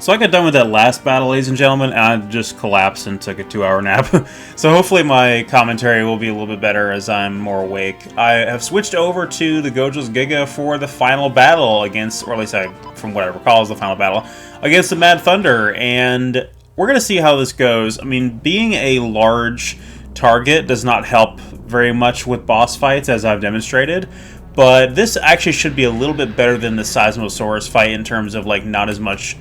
So I got done with that last battle, ladies and gentlemen, and I just collapsed and took a 2-hour nap. So hopefully my commentary will be a little bit better as I'm more awake. I have switched over to the Gojo's Giga for the final battle against, or at least from what I recall is the final battle, against the Mad Thunder, and we're going to see how this goes. I mean, being a large target does not help very much with boss fights, as I've demonstrated, but this actually should be a little bit better than the Seismosaurus fight in terms of, like, not as much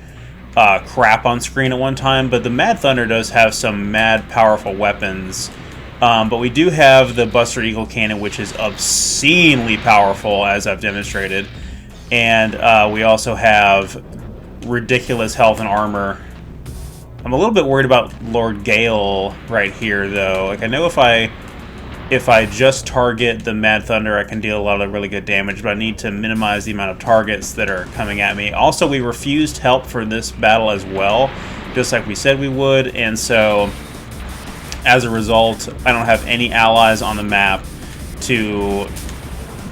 crap on screen at one time, but the Mad Thunder does have some mad powerful weapons. But we do have the Buster Eagle Cannon, which is obscenely powerful, as I've demonstrated. And we also have ridiculous health and armor. I'm a little bit worried about Lord Gale right here, though. Like, I know if I just target the Mad Thunder, I can deal a lot of really good damage, but I need to minimize the amount of targets that are coming at me. Also, we refused help for this battle as well, just like we said we would, and so as a result, I don't have any allies on the map to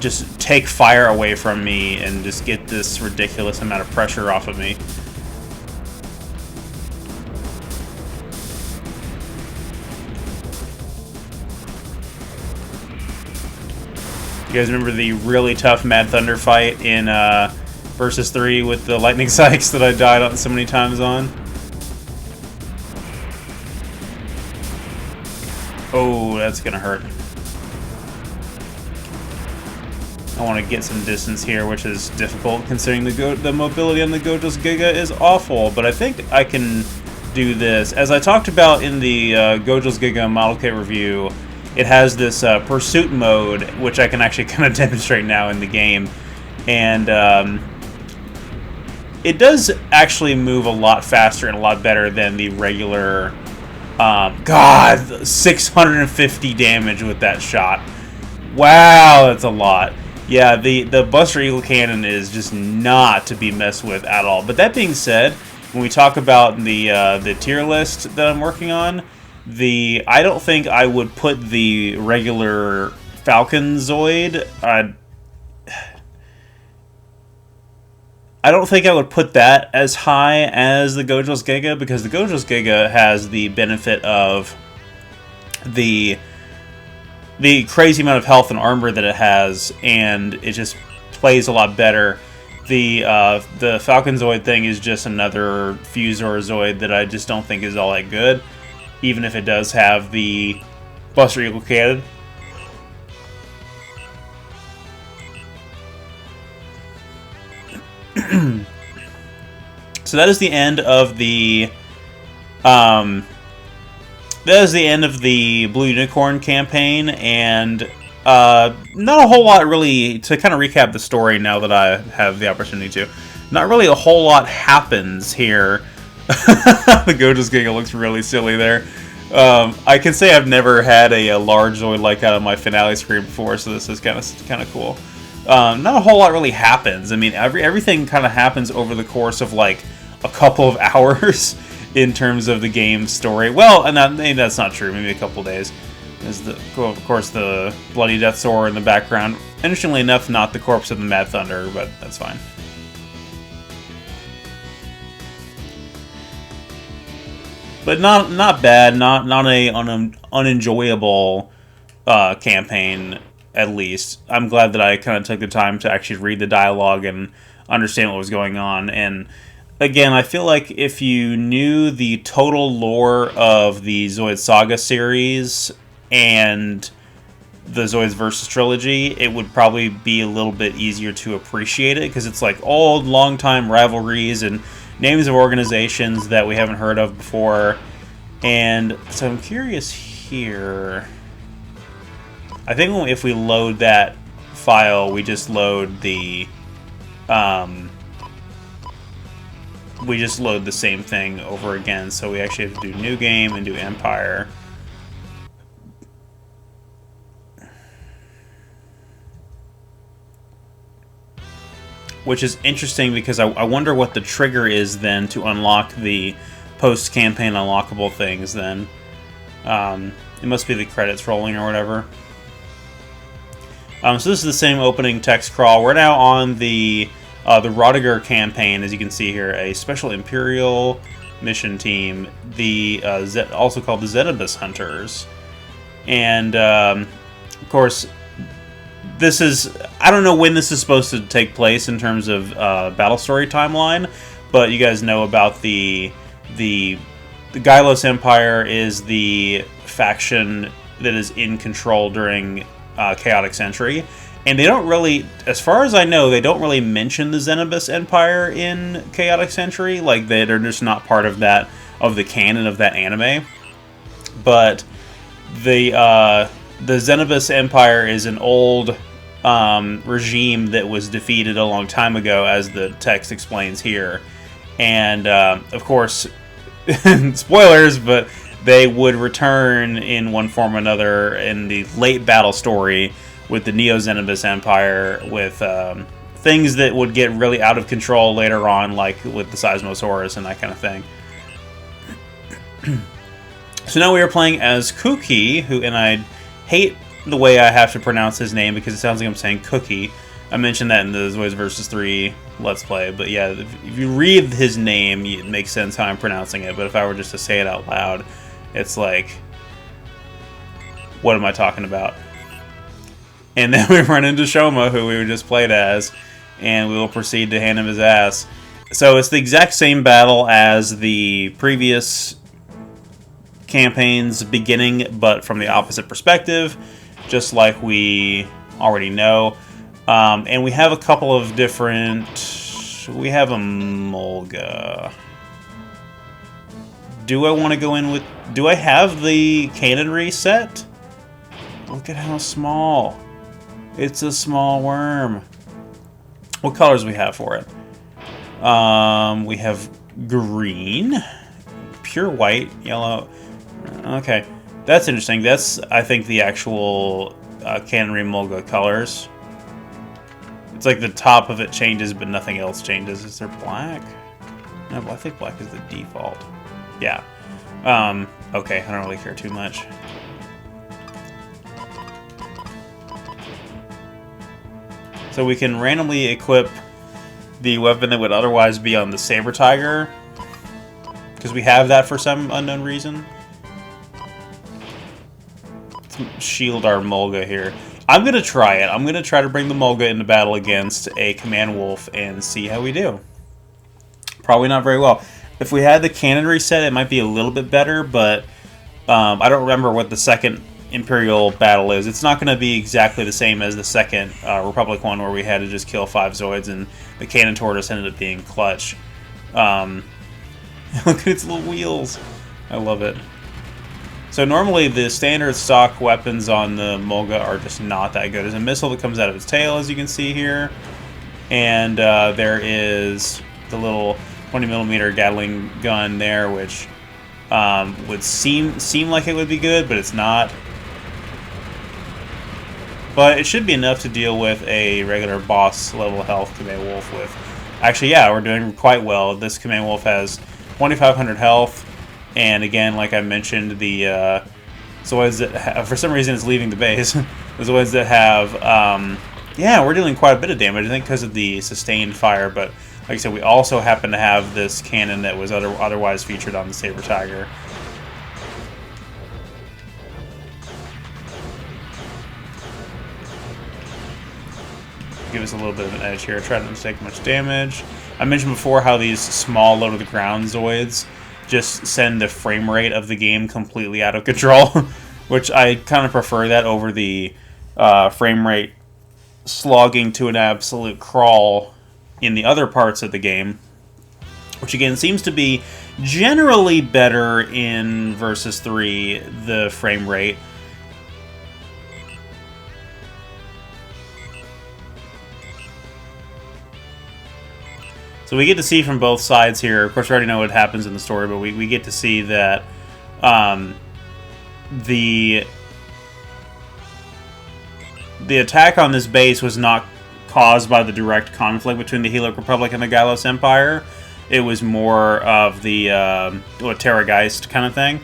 just take fire away from me and just get this ridiculous amount of pressure off of me. You guys remember the really tough Mad Thunder fight in Versus 3 with the Lightning Sykes that I died on so many times on? Oh, that's gonna hurt. I want to get some distance here, which is difficult considering the mobility on the Gojo's Giga is awful, but I think I can do this. As I talked about in the Gojo's Giga model kit review, it has this pursuit mode, which I can actually kind of demonstrate now in the game. And it does actually move a lot faster and a lot better than the regular... God, 650 damage with that shot. Wow, that's a lot. Yeah, the Buster Eagle Cannon is just not to be messed with at all. But that being said, when we talk about the tier list that I'm working on, I don't think I would put the regular Falcon Zoid. I don't think I would put that as high as the Gojo's Giga, because the Gojo's Giga has the benefit of the crazy amount of health and armor that it has, and it just plays a lot better. The Falcon Zoid thing is just another Fusor Zoid that I just don't think is all that good, even if it does have the Buster Eagle Cannon. So that is the end of the Blue Unicorn campaign, and not a whole lot really to kind of recap the story now that I have the opportunity to. Not really a whole lot happens here. The Gojo's Giga looks really silly there. I can say I've never had a large Zoid like that on my finale screen before, so this is kind of cool. Not a whole lot really happens. I mean, everything kind of happens over the course of like a couple of hours in terms of the game story. Well, and maybe that's not true. Maybe a couple of days. There's of course the Bloody Death Sword in the background. Interestingly enough, not the corpse of the Mad Thunder, but that's fine. But not bad. Not an unenjoyable campaign. At least I'm glad that I kind of took the time to actually read the dialogue and understand what was going on. And again, I feel like if you knew the total lore of the Zoid Saga series and the Zoids Versus trilogy, it would probably be a little bit easier to appreciate it, because it's like old, long-time rivalries and names of organizations that we haven't heard of before. And so I'm curious here. I think if we load that file, we just load the same thing over again. So we actually have to do new game and do Empire. Which is interesting, because I wonder what the trigger is then to unlock the post-campaign unlockable things then. It must be the credits rolling or whatever. So this is the same opening text crawl. We're now on the the Rodiger campaign, as you can see here, a special Imperial mission team, the also called the Zenobus Hunters. And, of course, this is... I don't know when this is supposed to take place in terms of battle story timeline, but you guys know about the Gylos Empire is the faction that is in control during Chaotic Century. And they don't really, as far as I know, they don't really mention the Zenobus Empire in Chaotic Century. Like, they're just not part of that, of the canon of that anime. But the Zenobus Empire is an old regime that was defeated a long time ago, as the text explains here. And, of course, spoilers, but they would return in one form or another in the late battle story with the Neo-Zenobus Empire, with things that would get really out of control later on, like with the Seismosaurus and that kind of thing. So now we are playing as Kuki, and I hate the way I have to pronounce his name because it sounds like I'm saying Cookie. I mentioned that in the Zoids vs. 3 Let's Play, but yeah, if you read his name, it makes sense how I'm pronouncing it, but if I were just to say it out loud, it's like, what am I talking about? And then we run into Shomo, who we just played as, and we will proceed to hand him his ass. So it's the exact same battle as the previous campaign's beginning, but from the opposite perspective, just like we already know. And we have a couple of different... We have a Mulga. Do I want to go in with... Do I have the cannon reset? Look at how small. It's a small worm. What colors do we have for it? We have green, pure white, yellow. Okay, that's interesting. That's, I think, the actual Cannery Mulga colors. It's like the top of it changes, but nothing else changes. Is there black? No, I think black is the default. Yeah. Okay, I don't really care too much. So we can randomly equip the weapon that would otherwise be on the Saber Tiger, because we have that for some unknown reason. Let's shield our Mulga here. I'm going to try it. I'm going to try to bring the Mulga into battle against a Command Wolf and see how we do. Probably not very well. If we had the cannon reset, it might be a little bit better, but I don't remember what the second Imperial battle is. It's not going to be exactly the same as the second Republic one, where we had to just kill 5 Zoids and the Cannon Tortoise ended up being clutch. Look at its little wheels. I love it. So normally the standard stock weapons on the Mulga are just not that good. There's a missile that comes out of its tail, as you can see here. And there is the little 20mm Gatling gun there, which would seem like it would be good, but it's not. But it should be enough to deal with a regular boss level health Command Wolf with. Actually, yeah, we're doing quite well. This Command Wolf has 2,500 health, and again, like I mentioned, the Zoids that have, for some reason it's leaving the base. The Zoids that have, yeah, we're dealing quite a bit of damage, I think because of the sustained fire, but like I said, we also happen to have this cannon that was otherwise featured on the Saber Tiger. Give us a little bit of an edge here. Try not to take much damage. I mentioned before how these small, low-to-the-ground Zoids just send the frame rate of the game completely out of control, which I kind of prefer that over the frame rate slogging to an absolute crawl in the other parts of the game, which again seems to be generally better in Versus 3, the frame rate. So we get to see from both sides here. Of course, we already know what happens in the story, but we get to see that the attack on this base was not caused by the direct conflict between the Helic Republic and the Gylos Empire. It was more of the Terrageist kind of thing.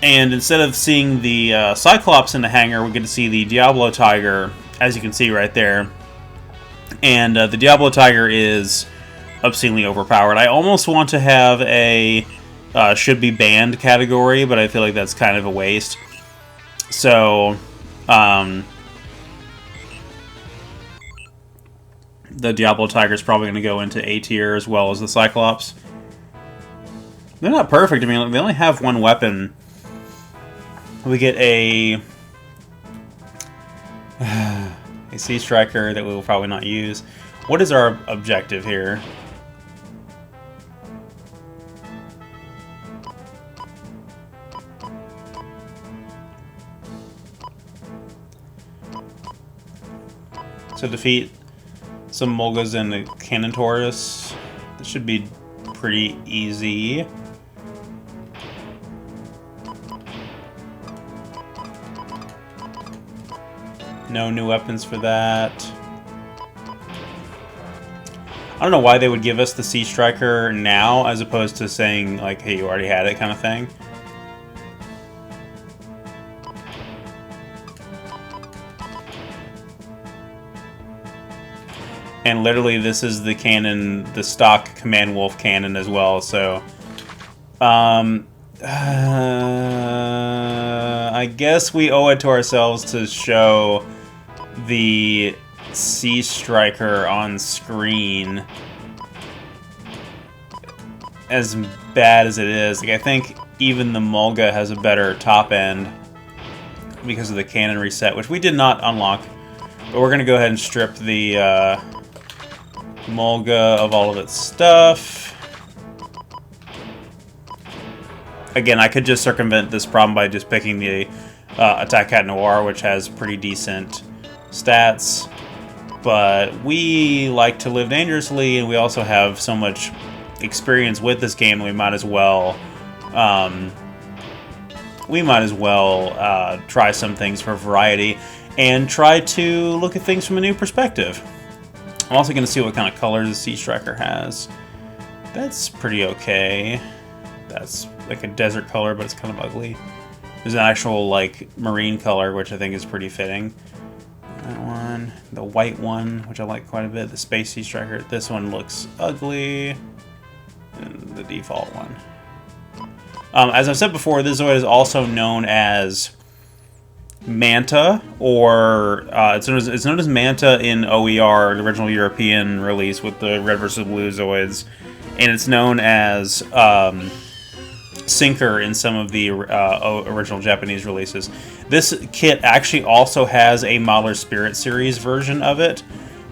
And instead of seeing the Cyclops in the hangar, we get to see the Diablo Tiger, as you can see right there. And the Diablo Tiger is obscenely overpowered. I almost want to have a should be banned category, but I feel like that's kind of a waste. So, the Diablo Tiger is probably going to go into A tier as well as the Cyclops. They're not perfect. I mean, they only have one weapon. We get a Sea Striker that we will probably not use. What is our objective here? So defeat some Mulgas and the Cannon Taurus. This should be pretty easy. No new weapons for that. I don't know why they would give us the Sea Striker now as opposed to saying, like, hey, you already had it kind of thing. And literally, this is the cannon, the stock Command Wolf cannon as well, so... I guess we owe it to ourselves to show the Sea Striker on screen. As bad as it is, like, I think even the Mulga has a better top end because of the cannon reset, which we did not unlock. But we're going to go ahead and strip the Mulga of all of its stuff. Again, I could just circumvent this problem by just picking the Attack Cat Noir, which has pretty decent stats. But we like to live dangerously, and we also have so much experience with this game, we might as well try some things for variety and try to look at things from a new perspective. I'm also going to see what kind of colors the Sea Striker has. That's pretty okay. That's like a desert color, but it's kind of ugly. There's an actual, like, marine color, which I think is pretty fitting. That one. The white one, which I like quite a bit. The Space Sea Striker. This one looks ugly. And the default one. As I've said before, this Zoid is also known as Manta, or it's known as Manta in OER, the original European release with the red versus blue Zoids. And it's known as... Sinker in some of the original Japanese releases. This kit actually also has a Modeler Spirit series version of it,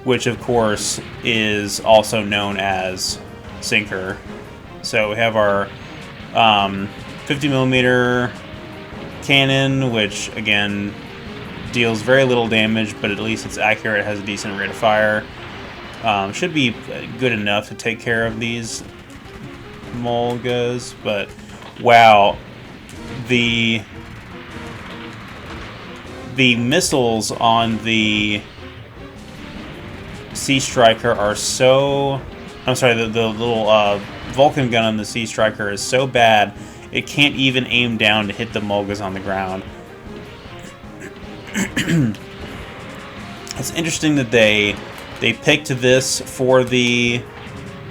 which of course is also known as Sinker. So we have our 50mm cannon, which again deals very little damage, but at least it's accurate, has a decent rate of fire. Should be good enough to take care of these Mulgas, but wow, the missiles on the Sea Striker are so... I'm sorry, the little Vulcan gun on the Sea Striker is so bad, it can't even aim down to hit the Mulgas on the ground. It's interesting that they picked this for the...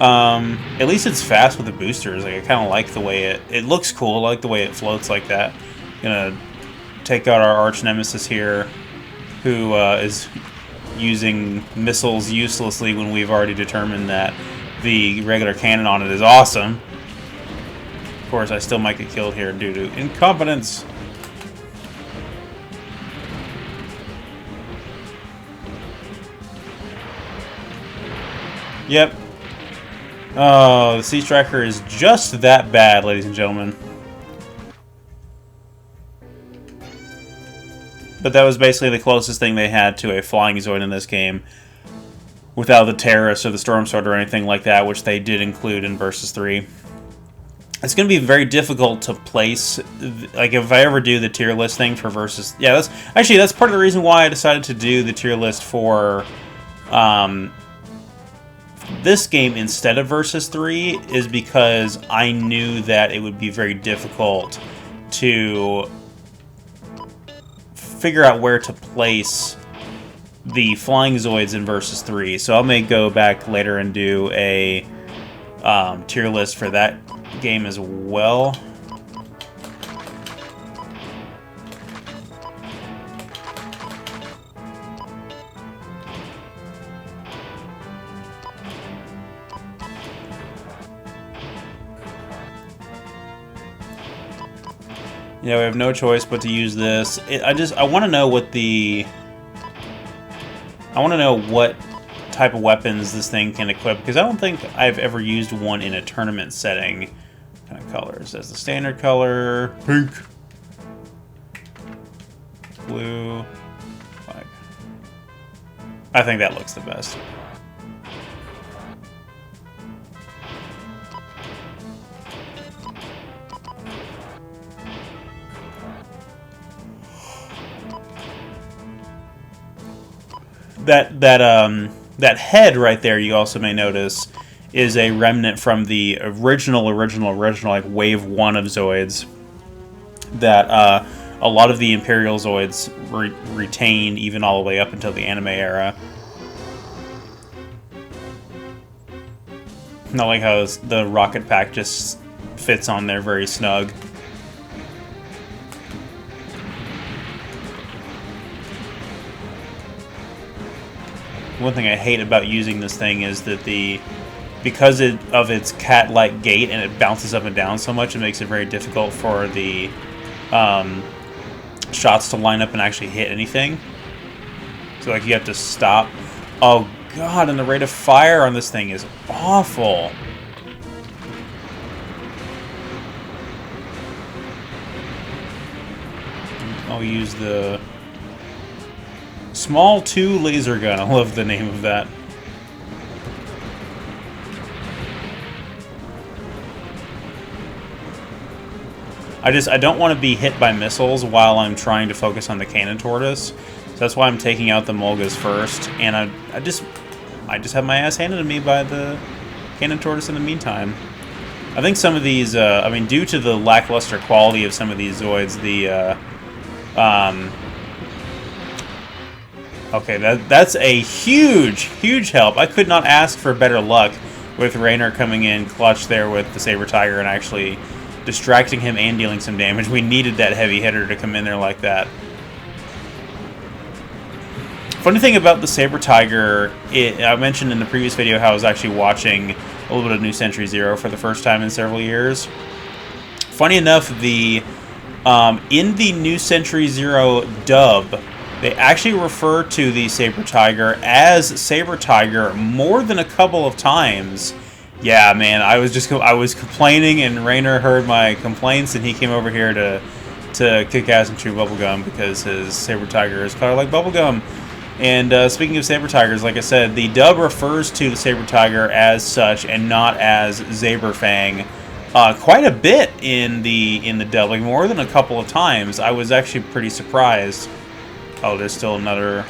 at least it's fast with the boosters. Like, I kind of like the way it looks cool. I like the way it floats like that. Gonna take out our arch nemesis here, who is using missiles uselessly when we've already determined that the regular cannon on it is awesome. Of course, I still might get killed here due to incompetence. Yep. Oh, the Sea Striker is just that bad, ladies and gentlemen. But that was basically the closest thing they had to a flying Zoid in this game, without the Terrorist or the Storm Sword or anything like that, which they did include in Versus 3. It's going to be very difficult to place, like, if I ever do the tier list thing for Versus... Yeah, that's part of the reason why I decided to do the tier list for... this game instead of Versus 3 is because I knew that it would be very difficult to figure out where to place the flying Zoids in Versus 3. So I may go back later and do a tier list for that game as well. Yeah, we have no choice but to use this. I want to know what what type of weapons this thing can equip, because I don't think I've ever used one in a tournament setting. What kind of colors? That's the standard color. Pink. Blue. Black. I think that looks the best. That head right there, you also may notice, is a remnant from the original like wave 1 of Zoids that a lot of the Imperial Zoids retained even all the way up until the anime era. Not like how the rocket pack just fits on there very snug. One thing I hate about using this thing is that because of its cat-like gait and it bounces up and down so much, it makes it very difficult for the shots to line up and actually hit anything. So like you have to stop. Oh god, and the rate of fire on this thing is awful. I'll use the Small 2 laser gun. I love the name of that. I don't want to be hit by missiles while I'm trying to focus on the cannon tortoise. So that's why I'm taking out the Mulgas first, and I just have my ass handed to me by the cannon tortoise in the meantime. I think some of these, I mean, due to the lackluster quality of some of these Zoids, okay, that's a huge help. I could not ask for better luck with Raynor coming in clutch there with the Saber Tiger and actually distracting him and dealing some damage. We needed that heavy hitter to come in there like that. Funny thing about the Saber Tiger, I mentioned in the previous video how I was actually watching a little bit of New Century Zero for the first time in several years. Funny enough, in the New Century Zero dub, they actually refer to the Saber Tiger as Saber Tiger more than a couple of times. Yeah, man, I was complaining, and Raynor heard my complaints, and he came over here to kick ass and chew bubblegum because his Saber Tiger is colored like bubblegum. And speaking of Saber Tigers, like I said, the dub refers to the Saber Tiger as such and not as Zaberfang quite a bit in the dub, like more than a couple of times. I was actually pretty surprised. Oh, there's still another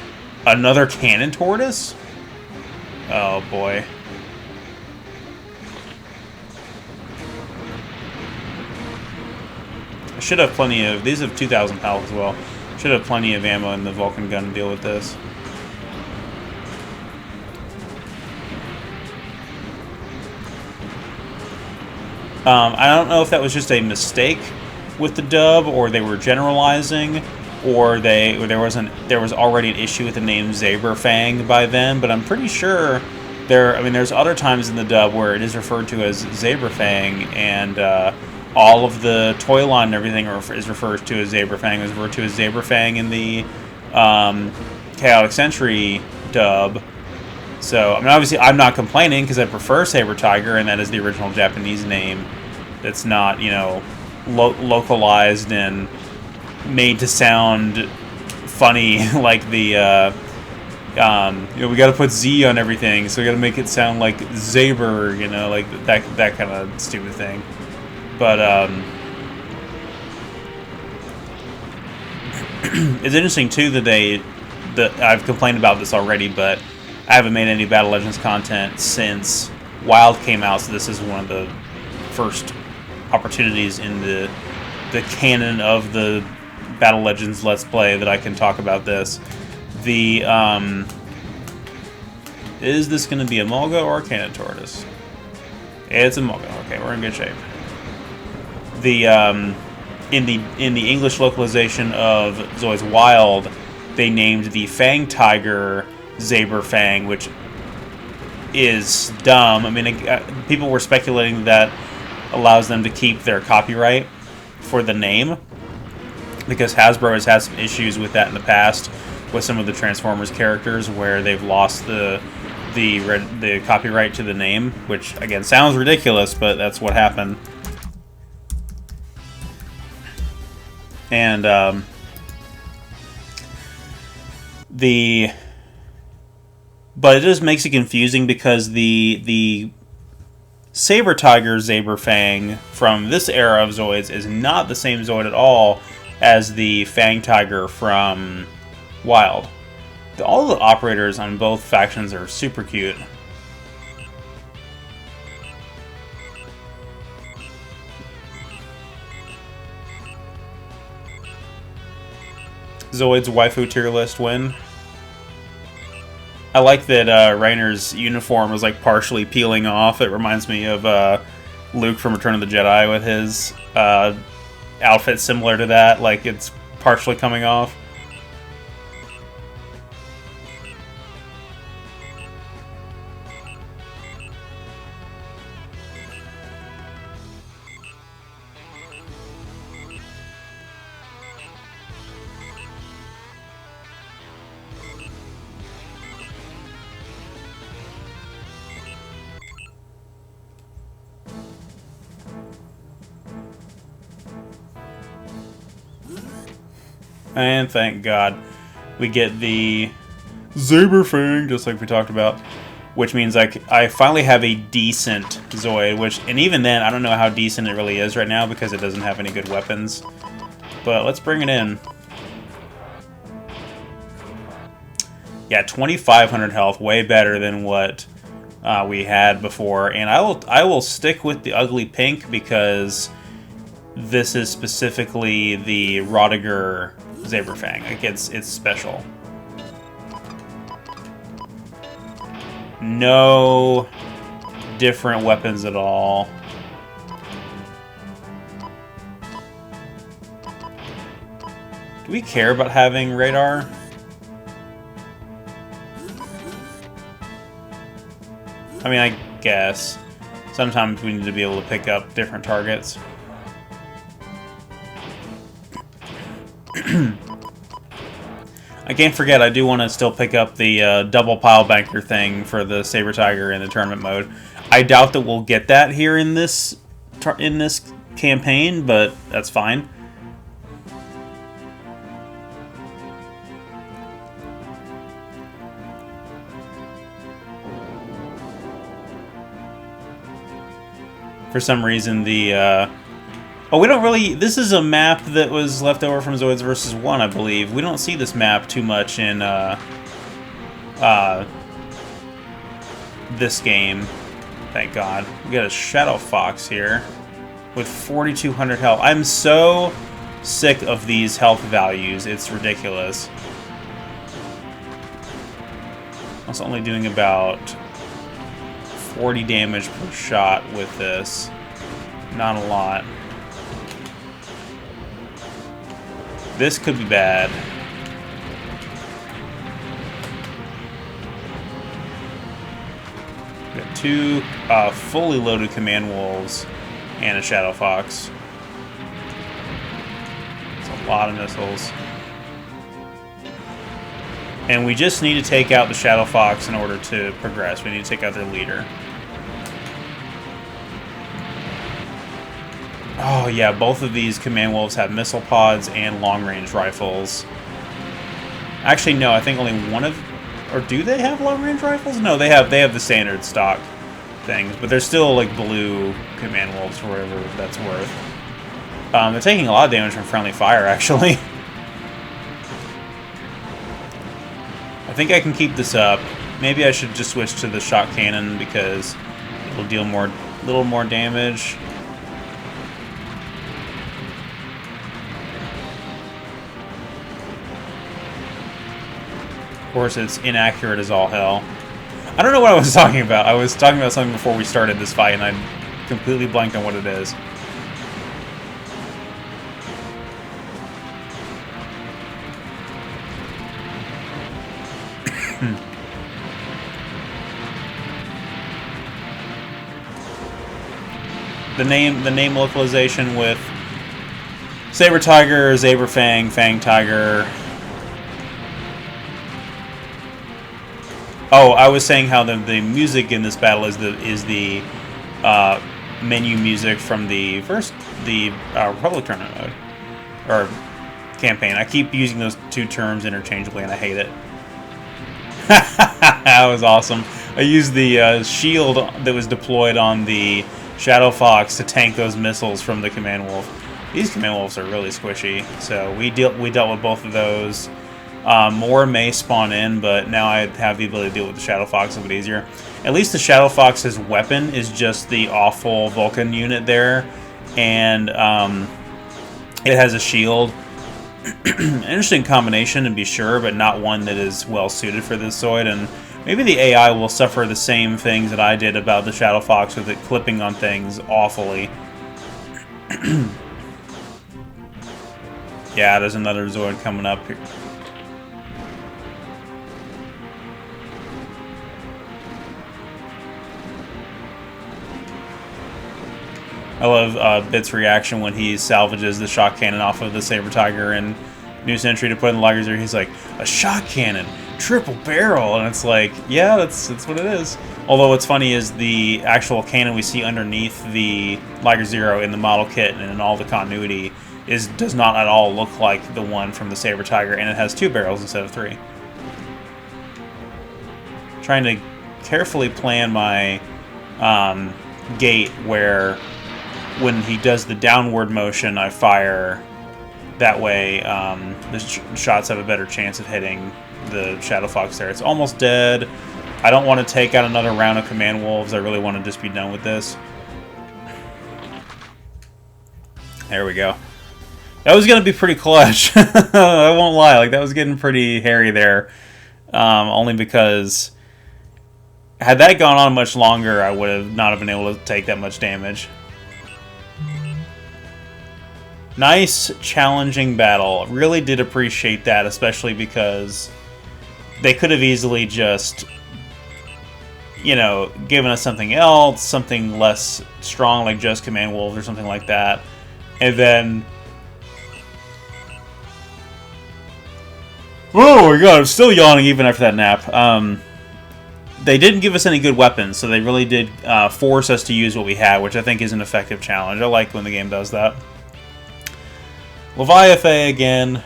cannon tortoise? Oh, boy. I should have plenty of... These have 2,000 health as well. Should have plenty of ammo in the Vulcan gun to deal with this. I don't know if that was just a mistake with the dub, or they were generalizing, or there was already an issue with the name Zaberfang by then, but I'm pretty sure there's other times in the dub where it is referred to as Zaberfang, and all of the toy line and everything is referred to as Zaberfang. It was referred to as Zaberfang in the Chaotic Century dub. So, I mean, obviously, I'm not complaining because I prefer Saber Tiger, and that is the original Japanese name. That's not, you know, localized and made to sound funny, like the, you know, we got to put Z on everything, so we got to make it sound like Zaber, you know, like that kind of stupid thing. But it's interesting too that I've complained about this already, but I haven't made any Battle Legends content since Wild came out, so this is one of the first opportunities in the canon of the Battle Legends Let's Play that I can talk about this. The, is this going to be a Mulga or a Cannon Tortoise? It's a Mulga. Okay, we're in good shape. The, in the English localization of Zoids Wild, they named the Fang Tiger Saber Fang, which is dumb. I mean, people were speculating that allows them to keep their copyright for the name, because Hasbro has had some issues with that in the past with some of the Transformers characters, where they've lost the copyright to the name, which again sounds ridiculous, but that's what happened. And but it just makes it confusing, because the Saber Tiger Saber Fang from this era of Zoids is not the same Zoid at all as the Fang Tiger from Wild. All the operators on both factions are super cute. Zoids waifu tier list win. I like that Rainer's uniform was like partially peeling off. It reminds me of Luke from Return of the Jedi with his outfit similar to that, like it's partially coming off. And thank God we get the Saber Fang, just like we talked about, which means I finally have a decent Zoid, and even then, I don't know how decent it really is right now because it doesn't have any good weapons. But let's bring it in. Yeah, 2,500 health, way better than what we had before. And I will stick with the ugly pink because this is specifically the Rodiger Saber Fang. Like it's special. No different weapons at all. Do we care about having radar? I mean, I guess. Sometimes we need to be able to pick up different targets. I can't forget, I do want to still pick up the double pile banker thing for the Saber Tiger in the tournament mode. I doubt that we'll get that here in this campaign, but that's fine. For some reason, the oh, we don't really... This is a map that was left over from Zoids vs. 1, I believe. We don't see this map too much in this game. Thank God. We got a Shadow Fox here with 4,200 health. I'm so sick of these health values. It's ridiculous. I was only doing about 40 damage per shot with this. Not a lot. This could be bad. We got two fully loaded command wolves and a Shadow Fox. It's a lot of missiles. And we just need to take out the Shadow Fox in order to progress. We need to take out their leader. Oh yeah, both of these command wolves have missile pods and long-range rifles. Actually, no, I think only one of... Or do they have long-range rifles? No, they have the standard stock things, but they're still like blue command wolves for whatever that's worth. They're taking a lot of damage from friendly fire, actually. I think I can keep this up. Maybe I should just switch to the shock cannon because it'll deal little more damage. course, it's inaccurate as all hell. I don't know what I was talking about. I was talking about something before we started this fight, and I completely blanked on what it is. The name localization with Saber Tiger, Saber Fang, Fang Tiger. Oh, I was saying how the music in this battle is the menu music from the Republic tournament mode or campaign. I keep using those two terms interchangeably, and I hate it. That was awesome. I used the shield that was deployed on the Shadow Fox to tank those missiles from the Command Wolf. These Command Wolves are really squishy, so we dealt with both of those. More may spawn in, but now I have the ability to deal with the Shadow Fox a bit easier. At least the Shadow Fox's weapon is just the awful Vulcan unit there, and it has a shield. An interesting combination, to be sure, but not one that is well suited for this Zoid, and maybe the AI will suffer the same things that I did about the Shadow Fox with it clipping on things awfully. Yeah, there's another Zoid coming up here. I love Bit's reaction when he salvages the shock cannon off of the Saber Tiger in New Century to put in the Liger Zero. He's like, a shock cannon, triple barrel, and it's like, yeah, that's what it is. Although what's funny is the actual cannon we see underneath the Liger Zero in the model kit and in all the continuity does not at all look like the one from the Saber Tiger, and it has 2 barrels instead of 3. Trying to carefully plan my gate where when he does the downward motion, I fire. That way, the shots have a better chance of hitting the Shadow Fox there. It's almost dead. I don't want to take out another round of Command Wolves. I really want to just be done with this. There we go. That was going to be pretty clutch. I won't lie. Like, that was getting pretty hairy there. Only because had that gone on much longer, I would have not have been able to take that much damage. Nice, challenging battle. Really did appreciate that, especially because they could have easily just, you know, given us something else, something less strong, like just Command Wolves or something like that. And then... oh my god, I'm still yawning even after that nap. They didn't give us any good weapons, so they really did force us to use what we had, which I think is an effective challenge. I like when the game does that. Leviathan again.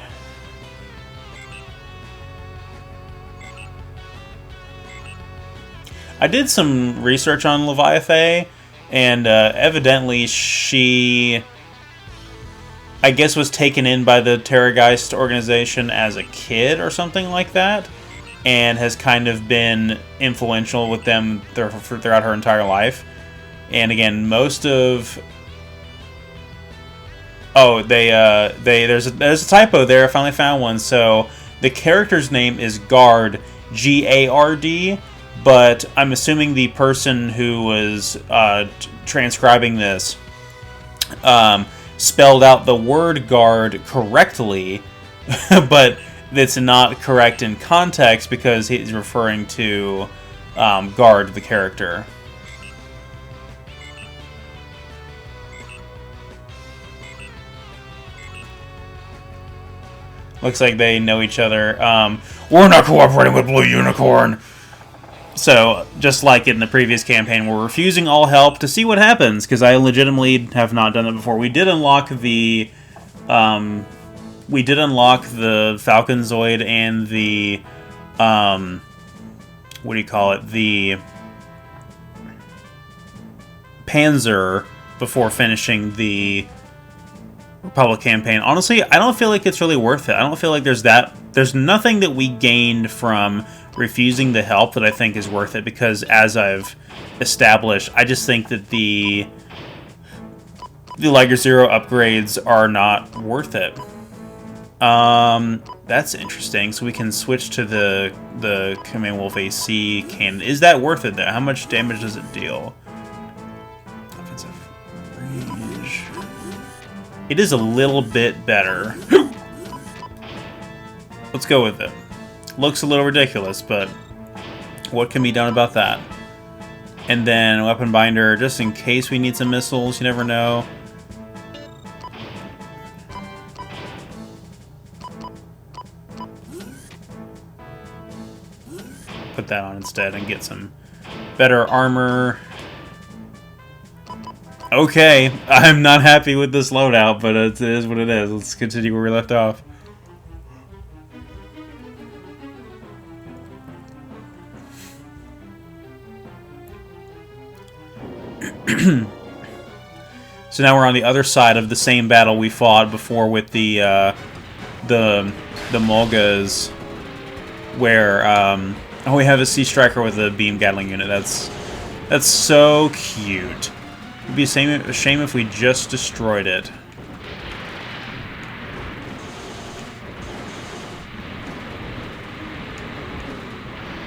I did some research on Leviathan, and evidently she, I guess, was taken in by the Terrorgeist organization as a kid or something like that, and has kind of been influential with them throughout her entire life. And again, most of... oh, there's a typo there. I finally found one. So the character's name is Gard, G-A-R-D, but I'm assuming the person who was transcribing this spelled out the word guard correctly, but it's not correct in context because he's referring to Gard, the character. Looks like they know each other. We're not cooperating with Blue Unicorn. So, just like in the previous campaign, we're refusing all help to see what happens, because I legitimately have not done it before. We did unlock the Falcon Zoid and the what do you call it? The Panzer before finishing the Republic campaign. Honestly, I don't feel like it's really worth it. I don't feel like there's nothing that we gained from refusing the help that I think is worth it, because as I've established, I just think that the Liger Zero upgrades are not worth it. That's interesting. So we can switch to the Command Wolf AC cannon. Is that worth it, though? How much damage does it deal? Offensive range. It is a little bit better. Let's go with it. Looks a little ridiculous, but what can be done about that? And then Weapon Binder, just in case we need some missiles. You never know. Put that on instead and get some better armor. Okay, I'm not happy with this loadout, but it is what it is. Let's continue where we left off. So now we're on the other side of the same battle we fought before with the Mulgas, where oh, we have a Sea Striker with a beam Gatling unit. That's so cute. It'd be a shame if we just destroyed it.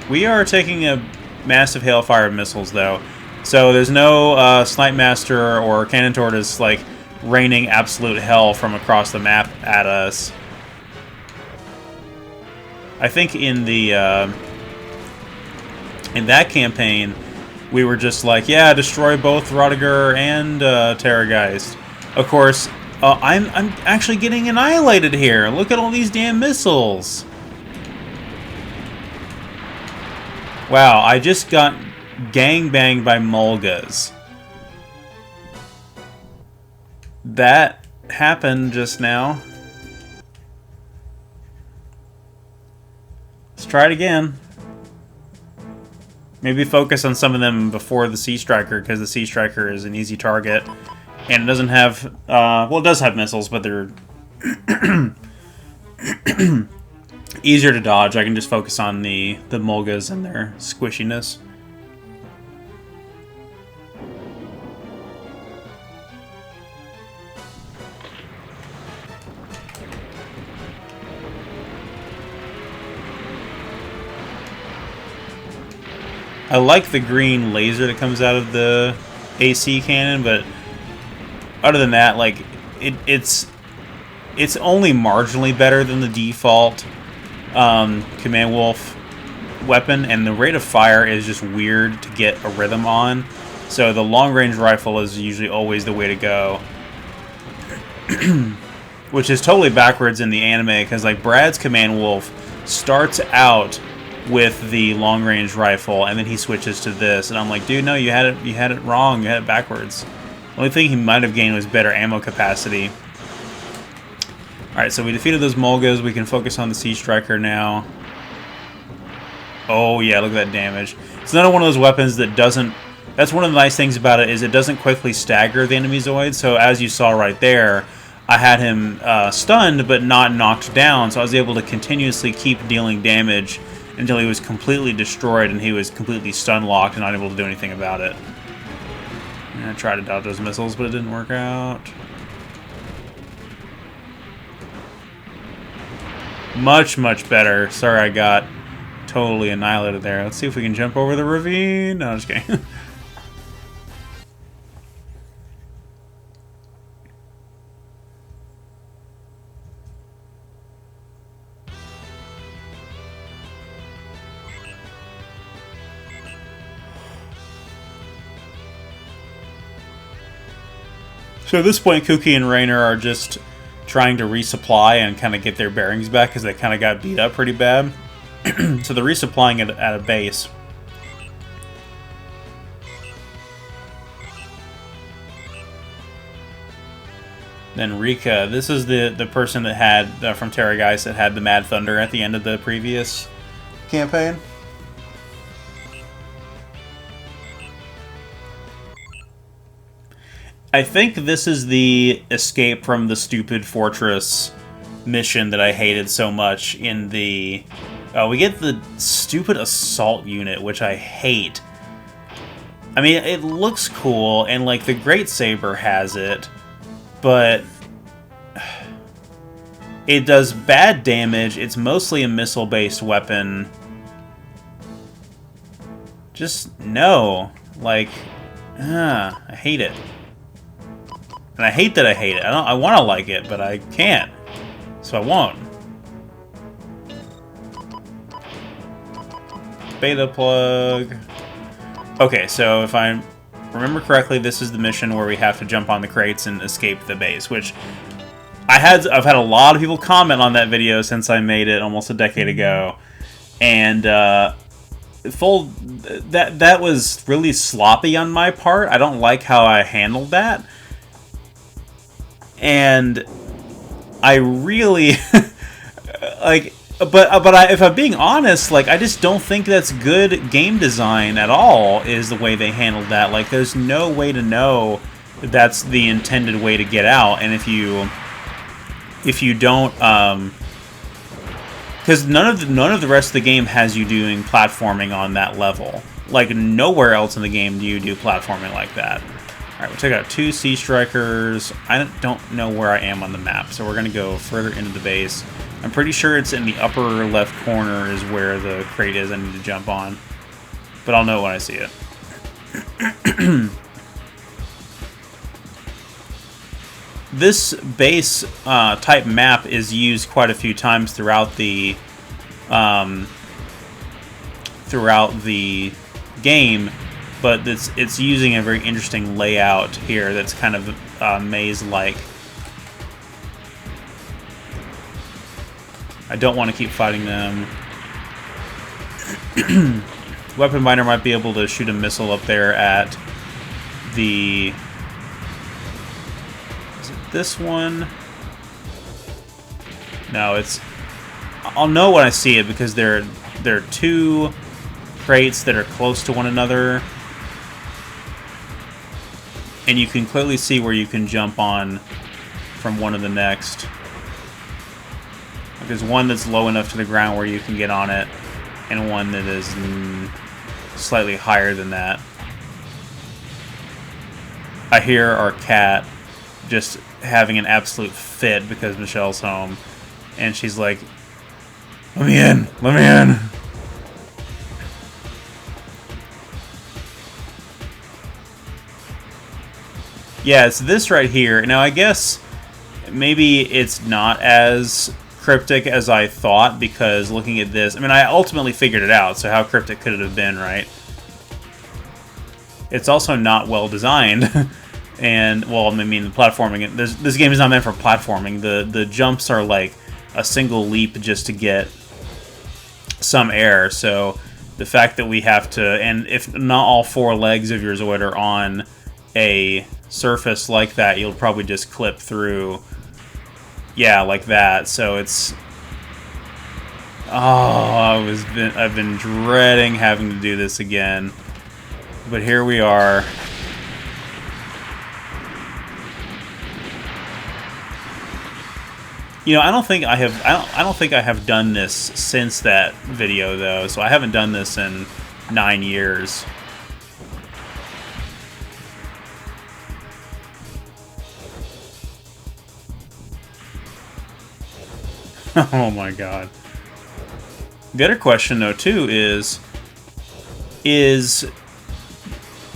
We are taking a massive hailfire of missiles, though. So there's no Snipe Master or Cannon Tortoise like raining absolute hell from across the map at us. I think in the in that campaign, we were just like, yeah, destroy both Rodiger and Terrorgeist. Of course, I'm actually getting annihilated here. Look at all these damn missiles. Wow, I just got gangbanged by Mulgas. That happened just now. Let's try it again. Maybe focus on some of them before the Sea Striker, because the Sea Striker is an easy target. And it doesn't have... well, it does have missiles, but they're... easier to dodge. I can just focus on the Mulgas and their squishiness. I like the green laser that comes out of the AC cannon, but other than that, like it's only marginally better than the default Command Wolf weapon, and the rate of fire is just weird to get a rhythm on. So the long-range rifle is usually always the way to go, which is totally backwards in the anime, because like Brad's Command Wolf starts out with the long-range rifle, and then he switches to this, and I'm like, dude, no, you had it wrong, you had it backwards. The only thing he might have gained was better ammo capacity. Alright, so we defeated those Mulgas. We can focus on the Sea Striker now. Oh yeah, look at that damage. It's another one of those weapons that doesn't... That's one of the nice things about it, is it doesn't quickly stagger the enemy Zoids. So as you saw right there, I had him stunned but not knocked down, so I was able to continuously keep dealing damage until he was completely destroyed and he was completely stun-locked and not able to do anything about it. And I tried to dodge those missiles, but it didn't work out. Much, much better. Sorry I got totally annihilated there. Let's see if we can jump over the ravine. No, I'm just kidding. So at this point, Kuki and Rainer are just trying to resupply and kind of get their bearings back because they kind of got beat up pretty bad. So they're resupplying at a base. Then Rika, this is the person that had, from Terrorgeist, that had the Mad Thunder at the end of the previous campaign. I think this is the escape from the stupid fortress mission that I hated so much in the... we get the stupid assault unit, which I hate. I mean, it looks cool, and like the Great Saber has it, but It does bad damage. It's mostly a missile-based weapon. Just no. Like, I hate it. And I hate that I hate it. I want to like it, but I can't. So I won't. Beta plug. Okay, so if I remember correctly, this is the mission where we have to jump on the crates and escape the base, which I've had a lot of people comment on that video since I made it almost a decade ago, and that was really sloppy on my part. I don't like how I handled that, and I really like. But if I'm being honest, like, I just don't think that's good game design at all, is the way they handled that. Like, there's no way to know that that's the intended way to get out, and if you don't, because none of the rest of the game has you doing platforming on that level. Like, nowhere else in the game do you do platforming like that. Alright, we'll take out 2 Sea Strikers. I don't know where I am on the map, so we're going to go further into the base. I'm pretty sure it's in the upper left corner is where the crate is I need to jump on. But I'll know when I see it. This base type map is used quite a few times throughout the game, but it's using a very interesting layout here that's kind of maze-like. I don't want to keep fighting them. Weapon Binder might be able to shoot a missile up there at the... Is it this one? No, it's... I'll know when I see it because there are 2 crates that are close to one another. And you can clearly see where you can jump on from one to the next. There's one that's low enough to the ground where you can get on it, and one that is slightly higher than that. I hear our cat just having an absolute fit because Michelle's home, and she's like, "Let me in! Let me in!" Yeah, it's this right here. Now, I guess maybe it's not as cryptic as I thought, because looking at this, I mean, I ultimately figured it out, so how cryptic could it have been, right? It's also not well designed, and, well, I mean, the platforming, this game is not meant for platforming. The jumps are like a single leap just to get some air, so the fact that we have to, and if not all 4 legs of your Zoid are on a surface like that, you'll probably just clip through. Yeah, like that. So it's... Oh, I've been dreading having to do this again. But here we are. You know, I don't think I have done this since that video though. So I haven't done this in 9 years. Oh my god. The other question, though, too, is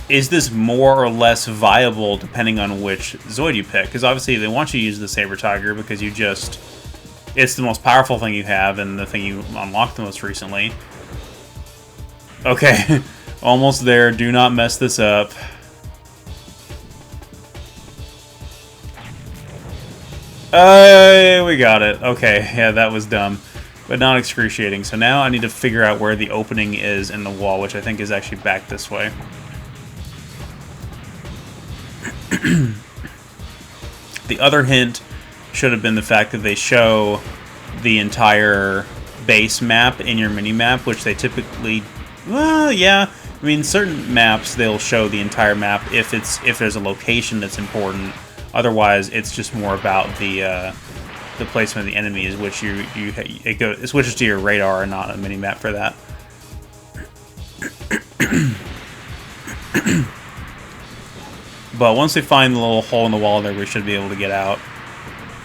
this more or less viable depending on which Zoid you pick? Because obviously they want you to use the Saber Tiger because it's the most powerful thing you have and the thing you unlocked the most recently. Okay, almost there. Do not mess this up. We got it. Okay, yeah, that was dumb. But not excruciating. So now I need to figure out where the opening is in the wall, which I think is actually back this way. The other hint should have been the fact that they show the entire base map in your mini-map, which they typically... Well, yeah. I mean, certain maps, they'll show the entire map if there's a location that's important. Otherwise, it's just more about the placement of the enemies, which it switches to your radar and not a mini map for that. But once we find the little hole in the wall there, we should be able to get out.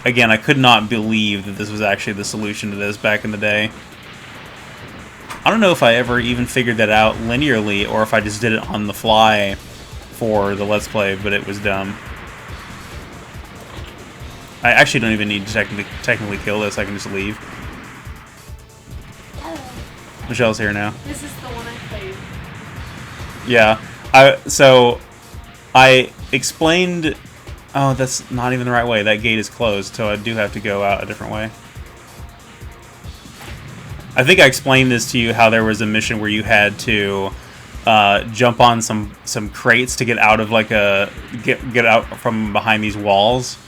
again, I could not believe that this was actually the solution to this back in the day. I don't know if I ever even figured that out linearly, or if I just did it on the fly for the Let's Play, but it was dumb. I actually don't even need to technically kill this, I can just leave. Hello. Michelle's here now. This is the one I played. Yeah, so I explained... Oh, that's not even the right way. That gate is closed, so I do have to go out a different way. I think I explained this to you, how there was a mission where you had to jump on some crates to get out of like get out from behind these walls,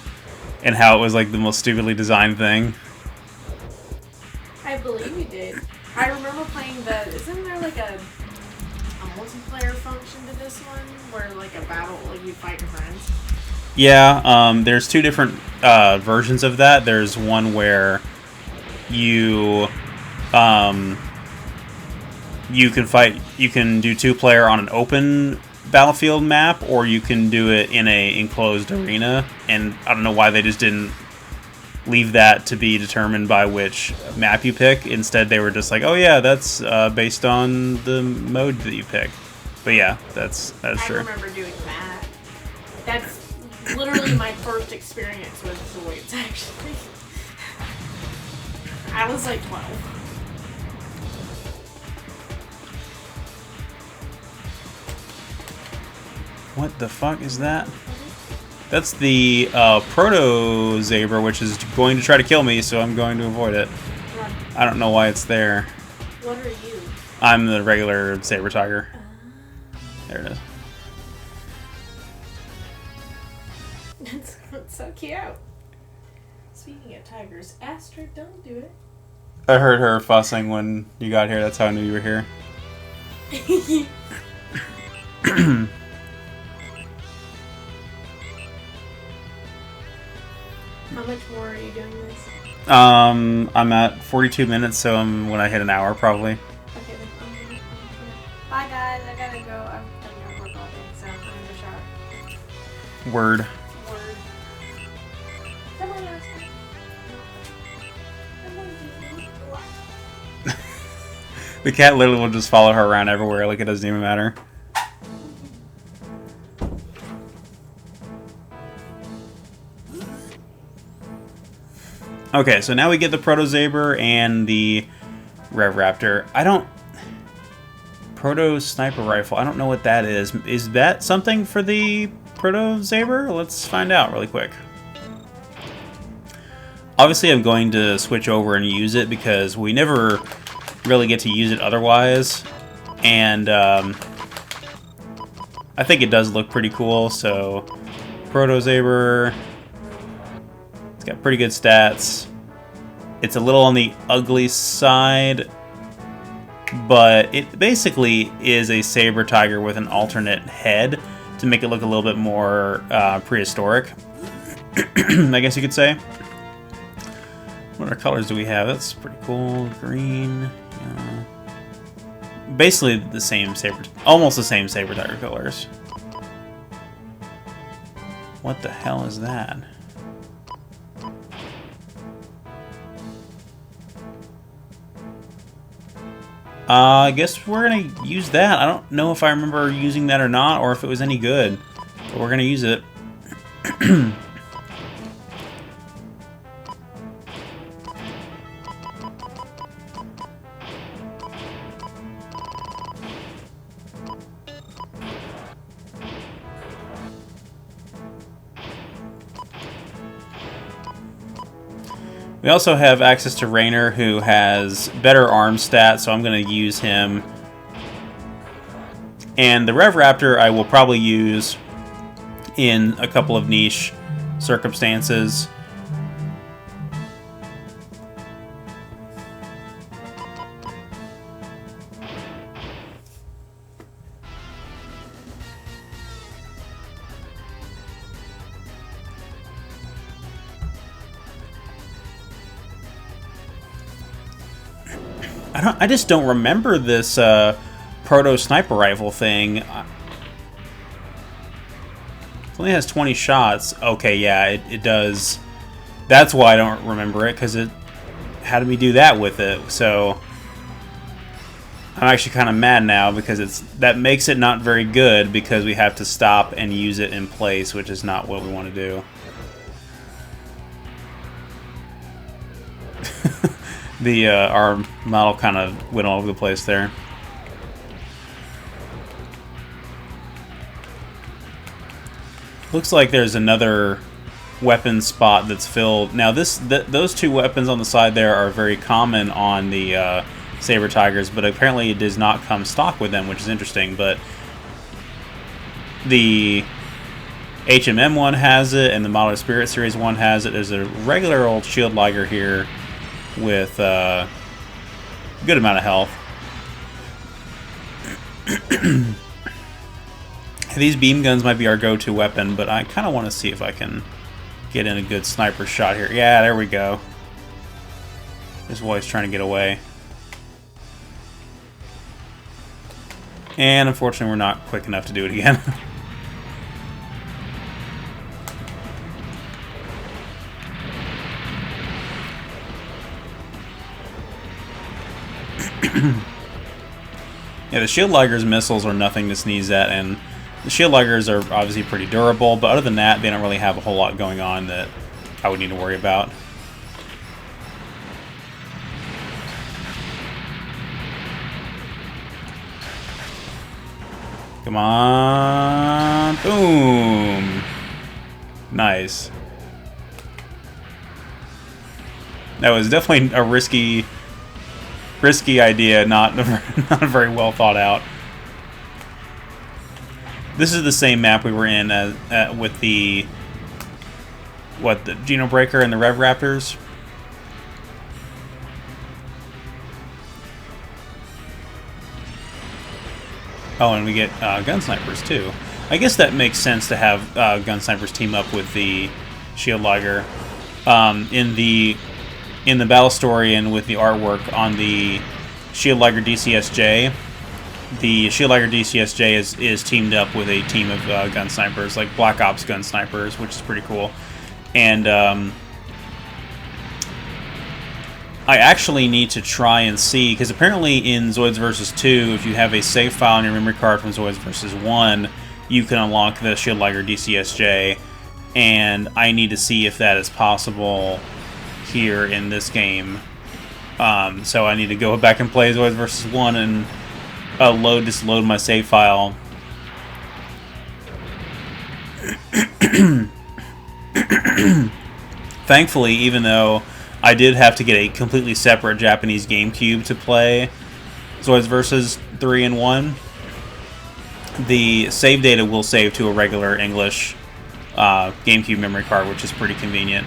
and how it was like the most stupidly designed thing. I believe you did. I remember playing the... Isn't there like a multiplayer function to this one? Where like a battle, like you fight your friends? Yeah, there's two different versions of that. There's one where you you can do two-player on an open battlefield map, or you can do it in a enclosed arena. And I don't know why they just didn't leave that to be determined by which map you pick. Instead, they were just like, oh yeah, that's based on the mode that you pick. But yeah, that's true. I remember doing that. That's literally my first experience with Zoids, actually. I was like 12. What the fuck is that? That's the Protozabe, which is going to try to kill me, so I'm going to avoid it. Run. I don't know why it's there. What are you? I'm the regular saber tiger. There it is. It's so cute. Speaking of tigers, Astrid, don't do it. I heard her fussing when you got here. That's how I knew you were here. How much more are you doing this? I'm at 42 minutes, so I'm when I hit an hour probably. Okay, then. Bye, guys. I gotta go. I'm gonna work all day, so I'm gonna go shower. Word. Word. Come on, Astrid. The cat literally will just follow her around everywhere, like it doesn't even matter. Okay, so now we get the Protozabe and the Rev Raptor. Proto Sniper Rifle, I don't know what that is. Is that something for the Protozabe? Let's find out really quick. Obviously, I'm going to switch over and use it because we never really get to use it otherwise. And I think it does look pretty cool, so Protozabe. It's got pretty good stats. It's a little on the ugly side, but it basically is a saber tiger with an alternate head to make it look a little bit more prehistoric, I guess you could say. What other colors do we have? That's pretty cool. Green. Yeah. Basically the same almost the same saber tiger colors. What the hell is that? I guess we're gonna use that. I don't know if I remember using that or not, or if it was any good. But we're gonna use it. We also have access to Raynor, who has better arm stats, so I'm going to use him. And the Rev Raptor I will probably use in a couple of niche circumstances. I just don't remember this proto sniper rifle thing. It only has 20 shots. Okay, yeah, it does That's why I don't remember it, because it had me do that with it. So I'm actually kind of mad now, because that makes it not very good, because we have to stop and use it in place, which is not what we want to do. Our model kind of went all over the place there. Looks like there's another weapon spot that's filled. Now those two weapons on the side there are very common on the Saber Tigers, but apparently it does not come stock with them, which is interesting. But the HMM one has it, and the Model Spirit Series one has it. There's a regular old Shield Liger here with a good amount of health. These beam guns might be our go-to weapon, but I kind of want to see if I can get in a good sniper shot here. Yeah, there we go. This boy's trying to get away. And unfortunately, we're not quick enough to do it again. Yeah, the Shield Liger's missiles are nothing to sneeze at, and the Shield Ligers are obviously pretty durable, but other than that, they don't really have a whole lot going on that I would need to worry about. Come on. Boom. Nice. That was definitely a risky idea, not very well thought out. This is the same map we were in with the Geno Breaker and the Rev Raptors. Oh, and we get gun snipers too. I guess that makes sense to have gun snipers team up with the Shield Liger. In the battle story and with the artwork on the Shield Liger DCSJ, the Shield Liger DCSJ is teamed up with a team of gun snipers, like Black Ops gun snipers, which is pretty cool. And I actually need to try and see, because apparently in Zoids vs. 2, if you have a save file on your memory card from Zoids vs. 1, you can unlock the Shield Liger DCSJ, and I need to see if that is possible here in this game. So I need to go back and play Zoids vs. 1 and load my save file. Thankfully, even though I did have to get a completely separate Japanese GameCube to play Zoids vs. 3 and 1, the save data will save to a regular English GameCube memory card, which is pretty convenient.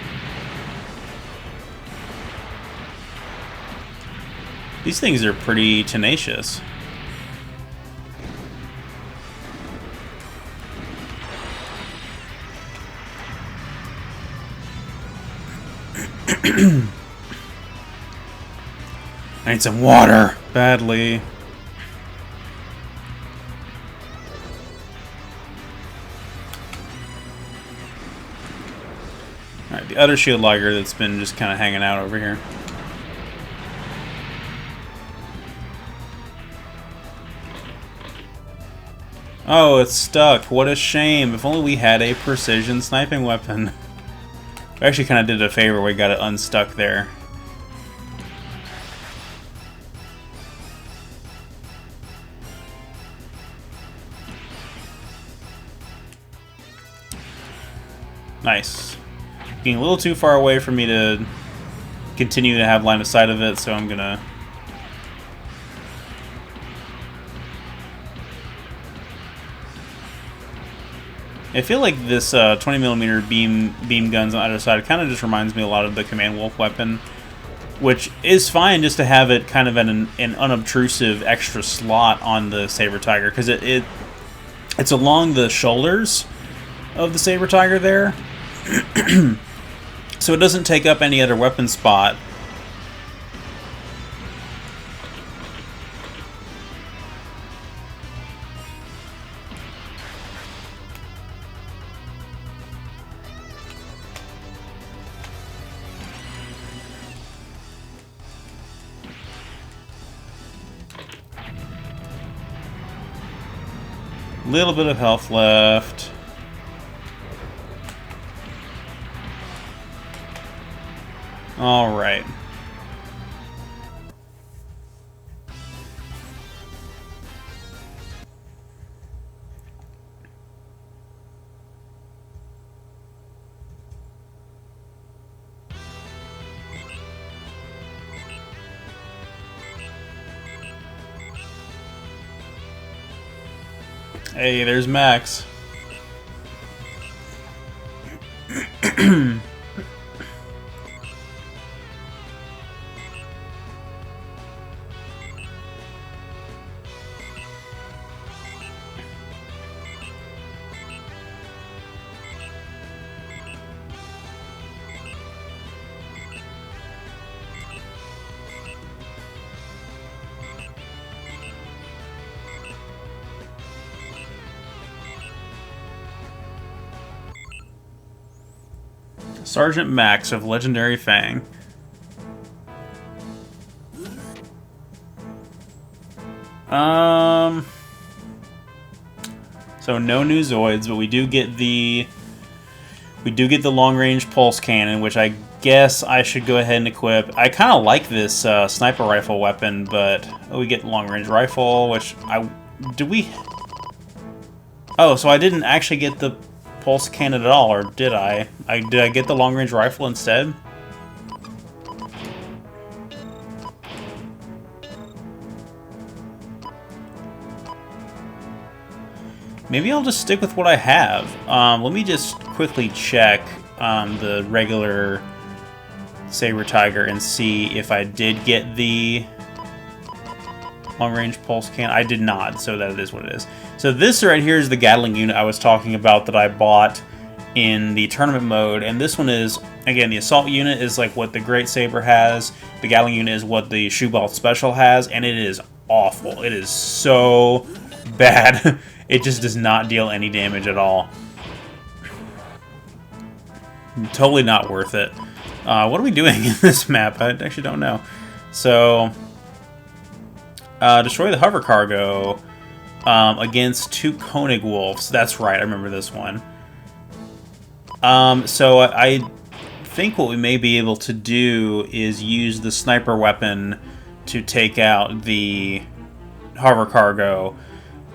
These things are pretty tenacious. I need some water badly. Alright, the other Shield Liger that's been just kind of hanging out over here. Oh, it's stuck. What a shame. If only we had a precision sniping weapon. We actually kind of did it a favor. We got it unstuck there. Nice. Getting a little too far away for me to continue to have line of sight of it, so I'm gonna... I feel like this 20mm beam guns on either side kind of just reminds me a lot of the Command Wolf weapon, which is fine just to have it kind of an unobtrusive extra slot on the Saber Tiger, because it's along the shoulders of the Saber Tiger there, so it doesn't take up any other weapon spot. Little bit of health left. All right. Hey, there's Max. Sergeant Max of Legendary Fang. So no new Zoids, but we do get the long-range pulse cannon, which I guess I should go ahead and equip. I kind of like this sniper rifle weapon, but we get long-range rifle, which Oh, so I didn't actually get the pulse cannon at all, or did I? Did I get the long-range rifle instead? Maybe I'll just stick with what I have. Let me just quickly check the regular Saber Tiger and see if I did get the long-range pulse cannon. I did not, so that is what it is. So this right here is the Gatling unit I was talking about that I bought in the tournament mode, and this one is, again, the assault unit is like what the Great Saber has, the Gatling unit is what the Shoeball Special has, and it is awful. It is so bad. It just does not deal any damage at all. Totally not worth it. What are we doing in this map? I actually don't know. So, destroy the hover cargo against 2 Koenig Wolves. That's right, I remember this one. So I think what we may be able to do is use the sniper weapon to take out the hover cargo.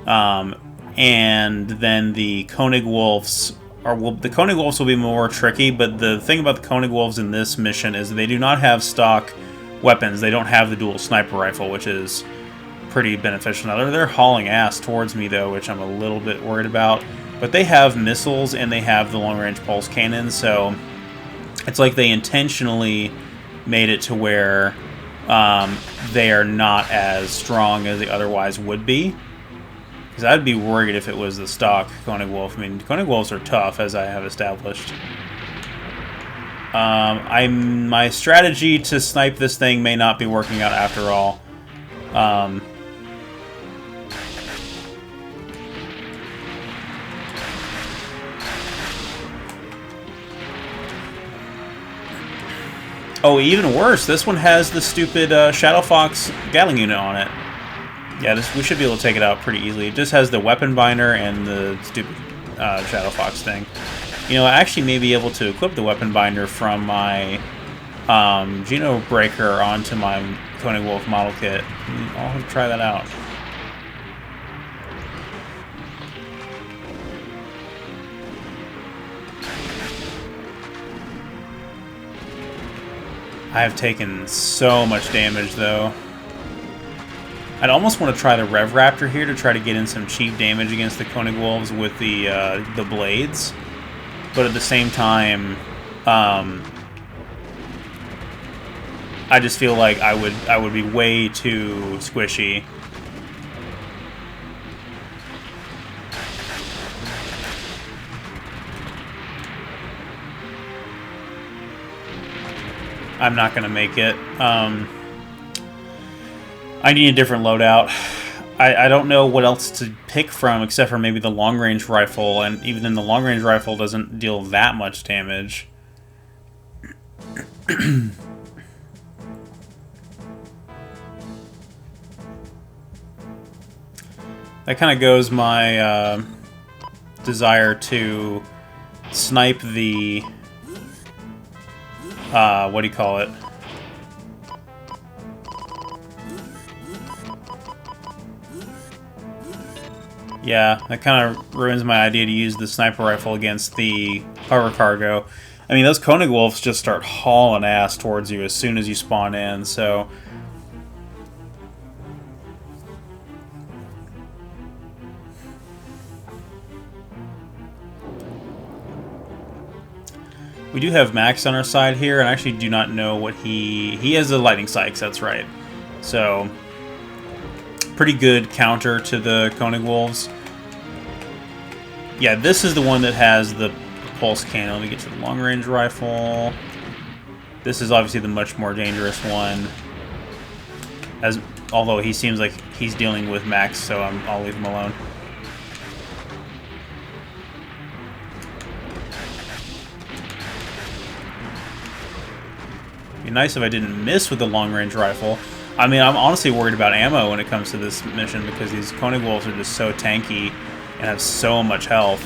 And then the Koenig Wolves the Koenig Wolves will be more tricky, but the thing about the Koenig Wolves in this mission is they do not have stock weapons. They don't have the dual sniper rifle, which is pretty beneficial. Now they're hauling ass towards me though, which I'm a little bit worried about. But they have missiles and they have the long-range pulse cannon, so it's like they intentionally made it to where they are not as strong as they otherwise would be. Because I'd be worried if it was the stock Koenig Wolf. I mean, Koenig Wolves are tough, as I have established. My strategy to snipe this thing may not be working out after all. Oh, even worse, this one has the stupid Shadow Fox Gatling unit on it. Yeah, we should be able to take it out pretty easily. It just has the weapon binder and the stupid Shadow Fox thing. You know, I actually may be able to equip the weapon binder from my Geno Breaker onto my Koenig Wolf model kit. I'll have to try that out. I have taken so much damage, though. I'd almost want to try the Rev Raptor here to try to get in some cheap damage against the Koenig Wolves with the blades, but at the same time, I just feel like I would be way too squishy. I'm not gonna make it. I need a different loadout. I don't know what else to pick from except for maybe the long-range rifle, and even then the long-range rifle doesn't deal that much damage. that kind of goes my desire to snipe the what do you call it? Yeah, that kind of ruins my idea to use the sniper rifle against the hover cargo. I mean, those Koenig wolves just start hauling ass towards you as soon as you spawn in, so... We do have Max on our side here, and I actually do not know what he has the lightning spikes, that's right. So, pretty good counter to the Koenig wolves. Yeah, this is the one that has the pulse cannon. Let me get to the long-range rifle. This is obviously the much more dangerous one. Although he seems like he's dealing with Max, so I'll leave him alone. It'd be nice if I didn't miss with the long-range rifle. I mean, I'm honestly worried about ammo when it comes to this mission because these Koenig wolves are just so tanky and have so much health.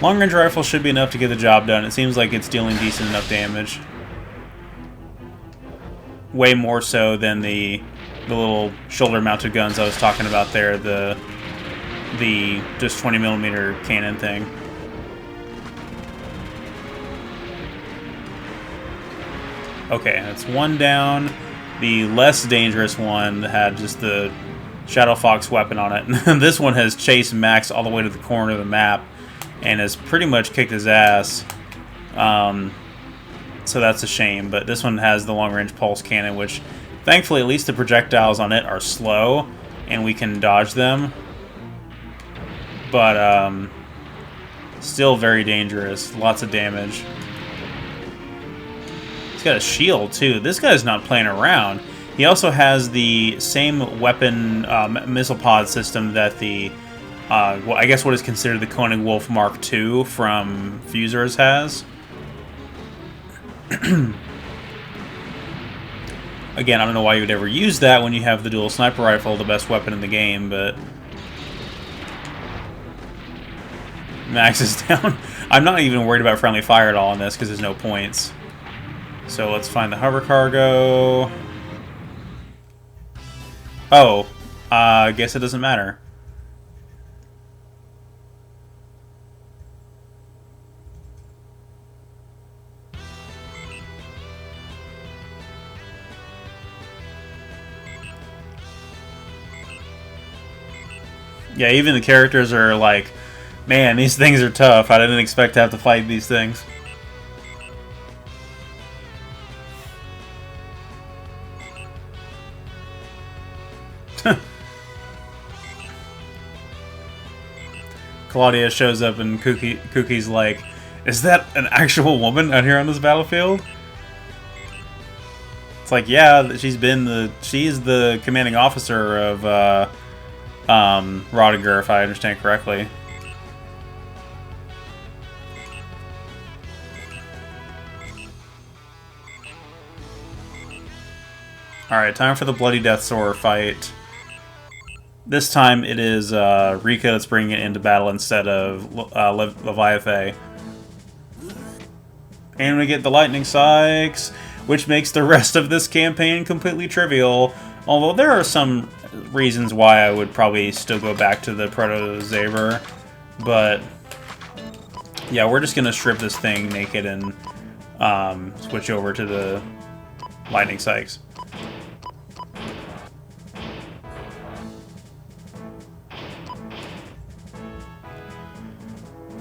Long-range rifle should be enough to get the job done. It seems like it's dealing decent enough damage. Way more so than the little shoulder-mounted guns I was talking about there, the just 20mm cannon thing. Okay, that's one down. The less dangerous one had just the Shadow Fox weapon on it. This one has chased Max all the way to the corner of the map and has pretty much kicked his ass. So that's a shame, but this one has the long-range pulse cannon, which thankfully at least the projectiles on it are slow and we can dodge them. But still very dangerous. Lots of damage. He's got a shield too. This guy's not playing around. He also has the same weapon missile pod system that the well, I guess what is considered the Koenig Wolf Mark II from Fusers has. Again, I don't know why you would ever use that when you have the dual sniper rifle, the best weapon in the game, but Max is down. I'm not even worried about friendly fire at all on this because there's no points. So let's find the hover cargo. Oh, I guess it doesn't matter. Yeah, even the characters are like, man, these things are tough. I didn't expect to have to fight these things. Claudia shows up and Cookie's like, is that an actual woman out here on this battlefield? It's like, yeah, she's the commanding officer of Rodiger, if I understand correctly. Alright, time for the Bloody Death Sword fight. This time it is Rika that's bringing it into battle instead of Leviathan. And we get the Lightning Spikes, which makes the rest of this campaign completely trivial. Although there are some reasons why I would probably still go back to the Protozabe. But yeah, we're just going to strip this thing naked and switch over to the Lightning Spikes.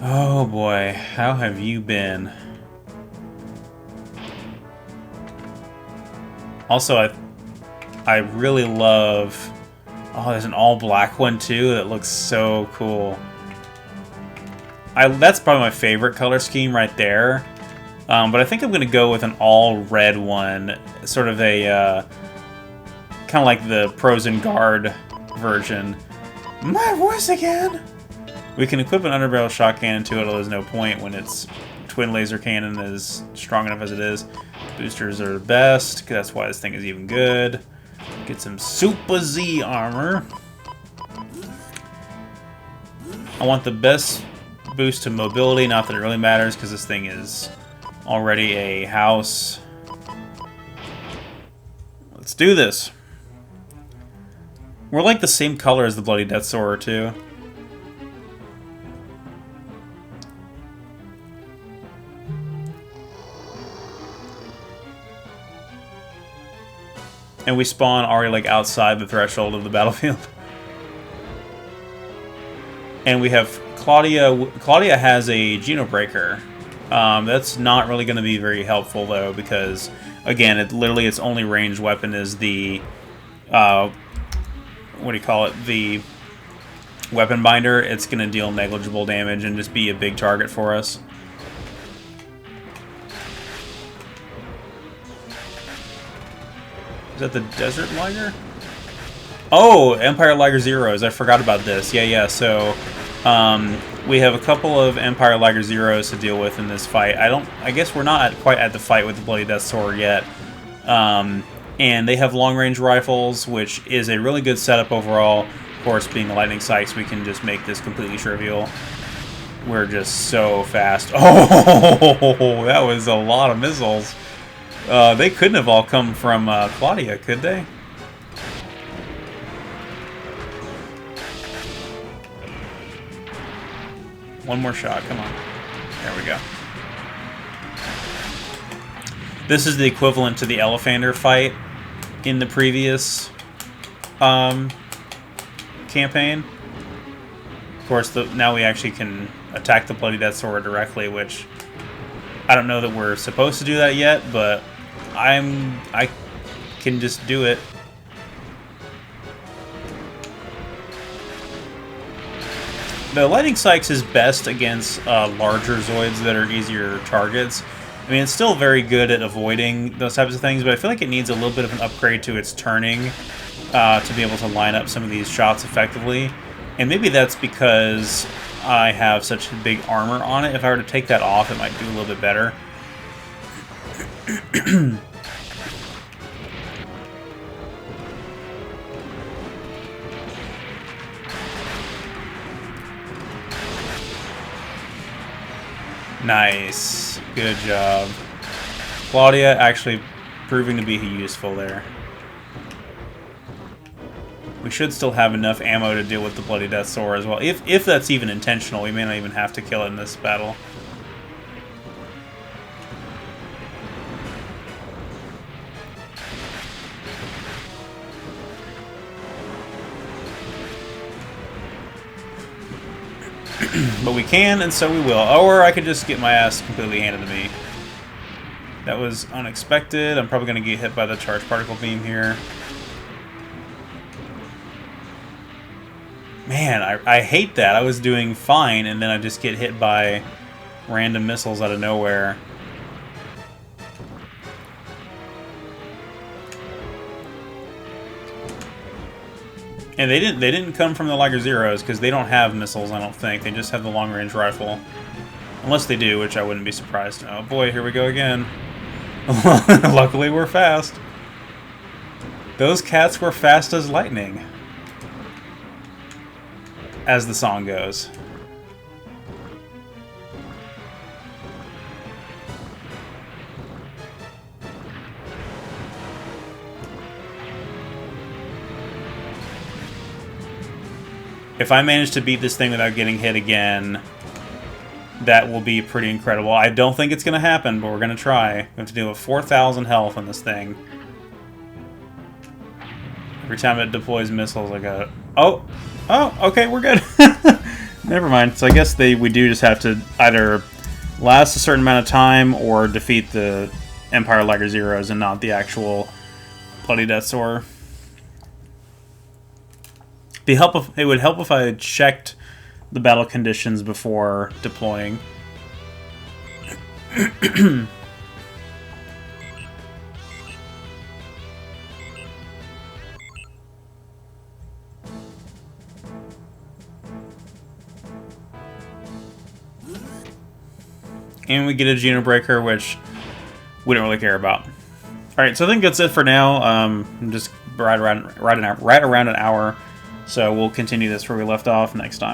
Oh boy, how have you been? Also, I really love... Oh, there's an all-black one too that looks so cool. That's probably my favorite color scheme right there. But I think I'm going to go with an all-red one. Sort of a... kind of like the Pros and Guard version. My voice again! We can equip an underbarrel shot cannon to it, although there's no point when its twin laser cannon is strong enough as it is. Boosters are the best, that's why this thing is even good. Get some Super Z armor. I want the best boost to mobility, not that it really matters, because this thing is already a house. Let's do this. We're like the same color as the Bloody Death Soarer, too. And we spawn already like outside the threshold of the battlefield. And we have Claudia. Claudia has a Genobreaker. That's not really going to be very helpful though, because again, its only ranged weapon is the what do you call it? The weapon binder. It's going to deal negligible damage and just be a big target for us. Is that the Desert Liger? Oh, Empire Liger Zeros. I forgot about this. Yeah. So, we have a couple of Empire Liger Zeros to deal with in this fight. I guess we're not quite at the fight with the Bloody Death Sword yet. And they have long-range rifles, which is a really good setup overall. Of course, being the lightning sights, we can just make this completely trivial. We're just so fast. Oh, that was a lot of missiles. They couldn't have all come from Claudia, could they? One more shot, come on. There we go. This is the equivalent to the Elephander fight in the previous campaign. Of course, now we actually can attack the Bloody Death Sword directly, which I don't know that we're supposed to do that yet, but I can just do it. The Lightning Sykes is best against larger Zoids that are easier targets. I mean, it's still very good at avoiding those types of things, but I feel like it needs a little bit of an upgrade to its turning to be able to line up some of these shots effectively. And maybe that's because I have such big armor on it. If I were to take that off, it might do a little bit better. Nice. Good job. Claudia actually proving to be useful there. We should still have enough ammo to deal with the Bloody Death Soarer as well. If that's even intentional, we may not even have to kill it in this battle. But we can, and so we will. Or I could just get my ass completely handed to me. That was unexpected. I'm probably going to get hit by the charged particle beam here. Man, I hate that. I was doing fine, and then I just get hit by random missiles out of nowhere. And they didn't come from the Liger Zeros, because they don't have missiles, I don't think. They just have the long-range rifle. Unless they do, which I wouldn't be surprised. Oh boy, here we go again. Luckily we're fast. Those cats were fast as lightning. As the song goes. If I manage to beat this thing without getting hit again, that will be pretty incredible. I don't think it's going to happen, but we're going to try. We have to deal with 4,000 health on this thing. Every time it deploys missiles, I got it. Oh, okay, we're good. Never mind. So I guess we do just have to either last a certain amount of time or defeat the Empire Liger Zeros and not the actual Bloody Death Soarer. It would help if I checked the battle conditions before deploying. and we get a Genobreaker, which we don't really care about. Alright, so I think that's it for now. I'm just right around an hour, so we'll continue this where we left off next time.